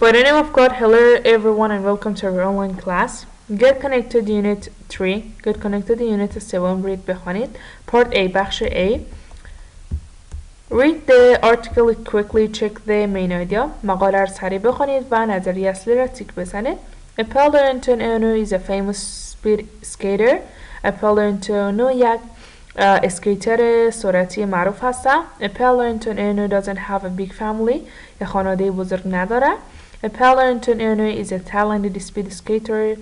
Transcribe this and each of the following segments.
By the name of God, hello everyone and welcome to our online class. Get Connected Unit 3 Get Connected Unit 7 read بخوانید. Part A بخش A. Read the article quickly, check the main idea. مقاله را سریع بخوانید و نظریه اصلی را تیک بزنید. Apollo Antonio is a famous speed skater. Apollo Antonio یک اسکیتر سرعتی معروف هست. Apollo Antonio doesn't have a big family. یک خانواده بزرگ نداره. Apollo Antonio is a talented speed skater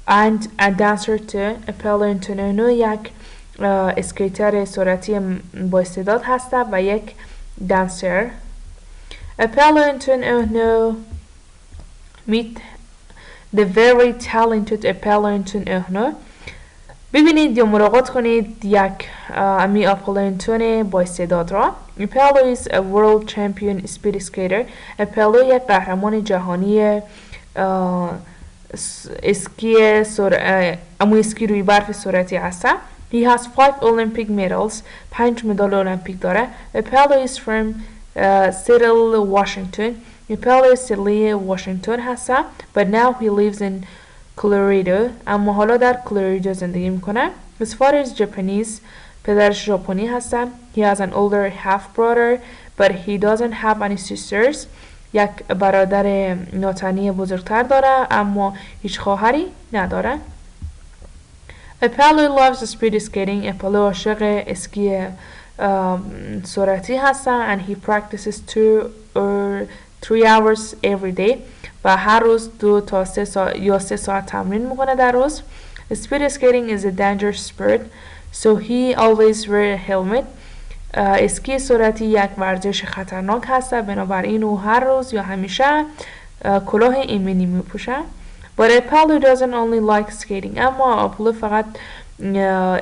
and a dancer too. Apollo Antonio یک اسکیتر سرعتی با استعداد هست و یک دانسر. Apollo Antonio meet the very talented Apollo Antonio. ببینید یا ملاقات کنید یک امی اپولو انتونی با استعداد را. اپولو is a world champion speed skater. اپولو یک قهرمان جهانی اسکی روی برف سرعتی هست. He has 5 Olympic medals. 5 مدال المپیک داره. Apollo is from Seattle, Washington. Apollo سیدلی واشنگتن هست. But now he lives in Colorado. اما حالا در کلوریدو زندگی میکنه. His father is Japanese. پدرش ژاپنی هستن. He has an older half brother but he doesn't have any sisters. یک برادر ناتنی بزرگتر داره اما هیچ خواهری نداره. Apollo loves speed skating. اپولو عاشق اسکی سرعتی هستن and he practices 2 or 3 hours every day. و هر روز 2 تا 3 ساعت یا 3 ساعت تمرین میکنه در روز. Speed skating is a dangerous sport so he always wear a helmet. اسکی سرعتی یک ورزش خطرناک هست بنابراین او هر روز یا همیشه کلاه ایمنی میپوشه. But Apollo doesn't only like skating. اما اپولو فقط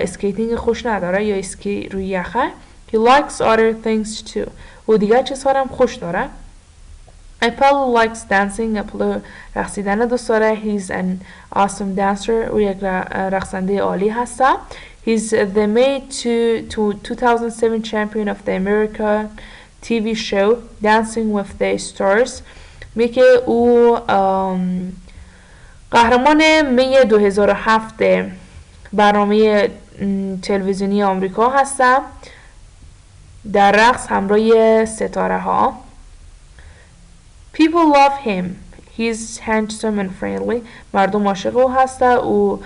اسکیتینگ خوش نداره یا اسکی روی یخه. He likes other things too. او دیگر چیزها هم خوش داره. Apollo likes dancing. اپولو رقصیدن دوست داره. He's an awesome dancer. او یک رقصنده عالی هست. He's the made to 2007 champion of the American TV show Dancing with the Stars. میگه او قهرمان می 2007 برنامه تلویزیونی آمریکا هستم در رقص همراه ستاره ها. People love him. He's handsome and friendly. مردم عاشق او هستن. او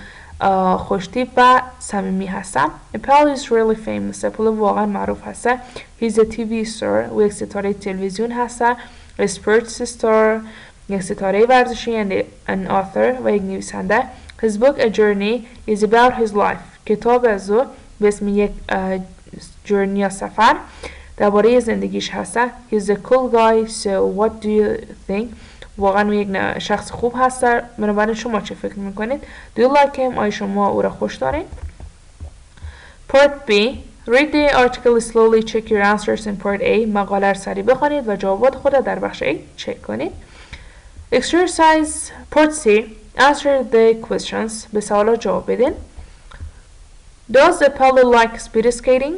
خوشتیپ و صمیمی هستن. Apollo is really famous. اپولو واقعا معروف هستن. He's a TV star. او یک ستاره تلویزیون هستن. A sports star. یک ستاره ورزشی and an author و یک نویسنده. His book A Journey is about his life. کتاب از او به اسم یک journey یا سفر درباره زندگیش هست. He's a cool guy so what do you think? واقعا یک شخص خوب هست. بنابراین شما چه فکر میکنید؟ Do you like him? آیا شما او را خوش دارین؟ Part B. Read the article slowly. Check your answers in Part A. مقاله را سریع بخوانید و جوابات خود را در بخش A چک کنید. Exercise Part C. Answer the questions. به سوالات جواب بدین. Does Apollo like speed skating?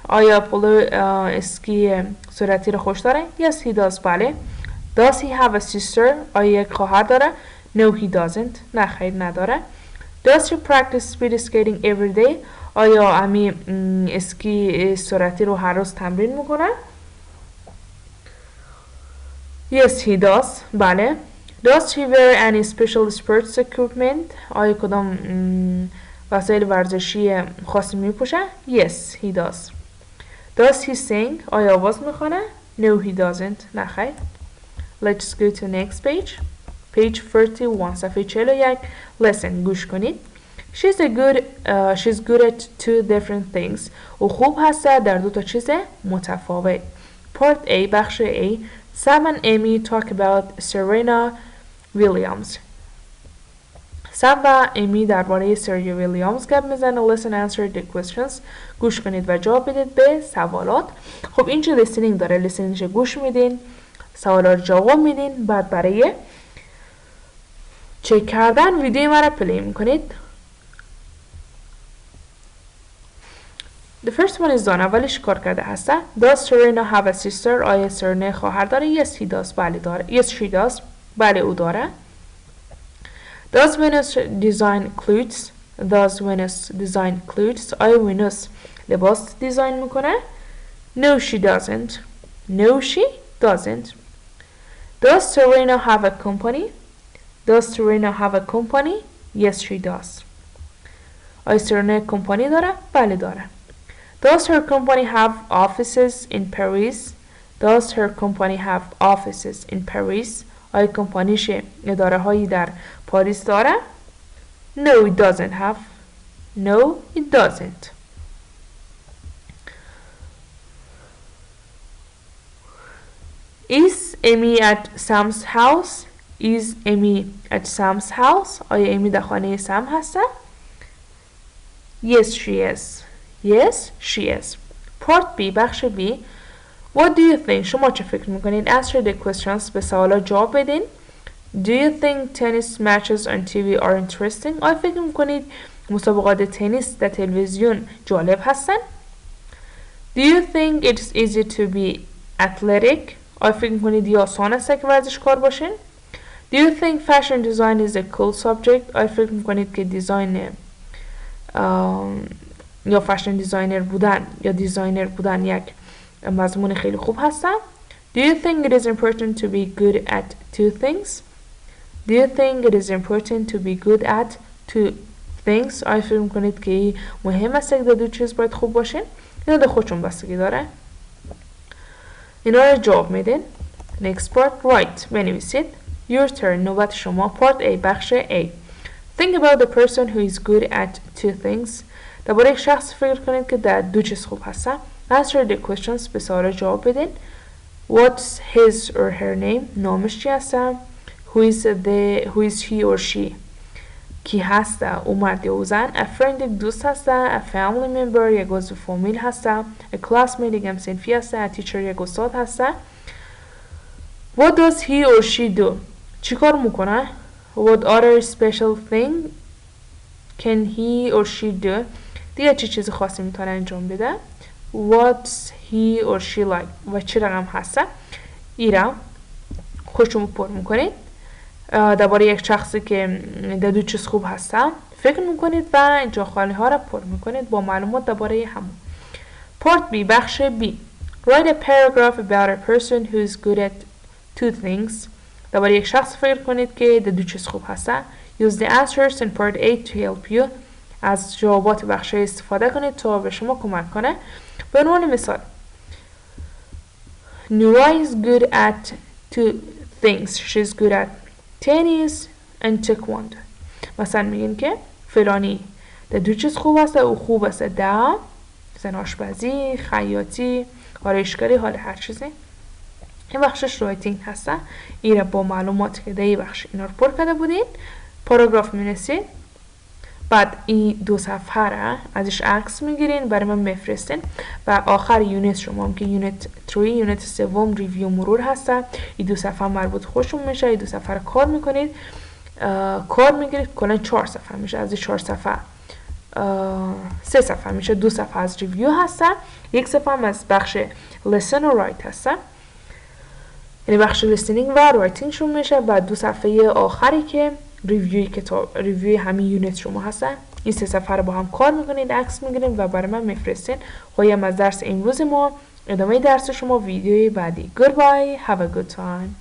آیا اپولو اسکی سرعتی را خوش داره؟ Yes he does. بله. Does he have a sister? آیا یک خواهر داره؟ No he doesn't. نه خیر نداره. Does he practice speed skating every day? آیا امی اسکی سرعتی رو هر روز تمرین میکنه؟ Yes he does. بله. Does he wear any special sports equipment? آیا کدام وسایل ورزشی خاصی میپوشه؟ Yes he does. Does he sing? آیا آواز میخونه؟ No he doesn't. نه خیر. Let's go to next page. Page 41. صفحه 41. Listen. گوش کنید. She's good at 2 different things. او خوب هست در 2 تا چیز متفاوت. Part A. بخش A. Sam and Amy talk about Serena Williams. سم و امی درباره سریا ویلیامز گپ میزنه. Listen answer the questions. گوش کنید و جواب بدید به سوالات. خب اینجا listening داره. listeningش گوش میدین. سوالات جواب میدین. بعد برای چک کردن ویدیو مرا پلی میکنید. The first one is done. اولش کار کرده هسته. Does Serena have a sister? آیا سرنا خواهر داره؟ Yes he does. بله داره. Yes she does. بله او داره. Does Venus design clothes? Does Venus design clothes? آیا وینوس لباس دیزاین میکنه؟ No she doesn't. No she doesn't. Does Serena have a company? Does Serena have a company? Yes she does. آیا سرنا کمپانی داره؟ بله داره. Does her company have offices in Paris? Does her company have offices in Paris? آیا کمپانیش اداره هایی در پاریس داره؟ No it doesn't have. No it doesn't. Is Amy at Sam's house? Is Amy at Sam's house? آیا ایمی در خانه سم هسته؟ Yes she is. Yes she is. Part B بخش B. What do you think? شما چه فکر میکنید؟ Answer the questions. به سوالا جواب بدین. Do you think tennis matches on TV are interesting? آیا فکر میکنید مسابقات تنیس در تلویزیون جالب هستن؟ Do you think it's easy to be athletic? آیا فکر میکنید یا آسان است که ورزشکار باشین؟ Do you think fashion design is a cool subject? آیا فکر میکنید که دیزاین یا فشن دیزاینر بودن یا دیزاینر بودن یک مضمون خیلی خوب هستن؟ Do you think it is important to be good at two things? Do you think it is important to be good at two things? آیا فکر میکنید که مهم است که در دو چیز باید خوب باشین؟ اینا در خودشون بستگی داره. اینا رو جواب میدین. Next part. Right. بنویسید. Your turn. نوبت شما. Part A. بخش A. Think about the person who is good at two things. درباره یک شخص فکر کنید که در دو چیز خوب هستن. Answer the questions. به سوال جواب بدین. What's his or her name? نامش چی هستن؟ Who is he or she? کی هسته؟ او مرد یا او زن؟ A friend یک دوست هسته. A family member یک عضو فامیل هسته. A classmate یک همصنفی هسته. A teacher یک استاد هسته. What does he or she do? چی کار میکنه؟ What other special thing can he or she do? دیگه چه چیز خاصی میتونه انجام بده؟ What's he or she like? و چه رقم هسته؟ ایرا خودشون پر میکنید. درباره یک شخصی که در دو چیز خوب هسته فکر میکنید و جا خالی ها را پر میکنید با معلومات درباره همون. Part B بخش B. Write a paragraph about a person who is good at two things. درباره یک شخص فکر کنید که در دو چیز خوب هسته. Use the answers in part A to help you. از جوابات بخش استفاده کنید تا به شما کمک کنه. به عنوان مثال Nura is good at two things. She's good at tennis and taekwondo. مثلا میگین که فلانی در دو چیز خوب است. او خوب است در مثلا آشپزی، خیاطی، آرایشگری، حال هر چیزی. این بخشش رایتینگ هسته. این با معلوماتی که در این بخش اینا رو پر کرده بودین پاراگراف می‌نویسید. بعد این دو صفحه را ازش عکس میگیرین برای من میفرستین و آخر یونیت شما هم که یونیت 3 یونیت 3 ریویو مرور هسته. این دو صفحه مربوط خوشون میشه. این دو صفحه رو کار میکنید، کار میگیرید، کلا 4 صفحه میشه. از این 4 صفحه 3 صفحه میشه. 2 صفحه از ریویو هسته، 1 صفحه هم از بخش لسن و رایت هسته. یعنی بخش لیسنینگ و رایتینگ شون میشه و 2 صفحه آخری که ریویوی همین یونیت شما هستن. این 3 صفحه رو با هم کار میکنید، عکس میگیرید و برای من میفرستین. خواهیم از درس امروز ما ادامه درس شما ویدیوی بعدی. Goodbye, have a good time.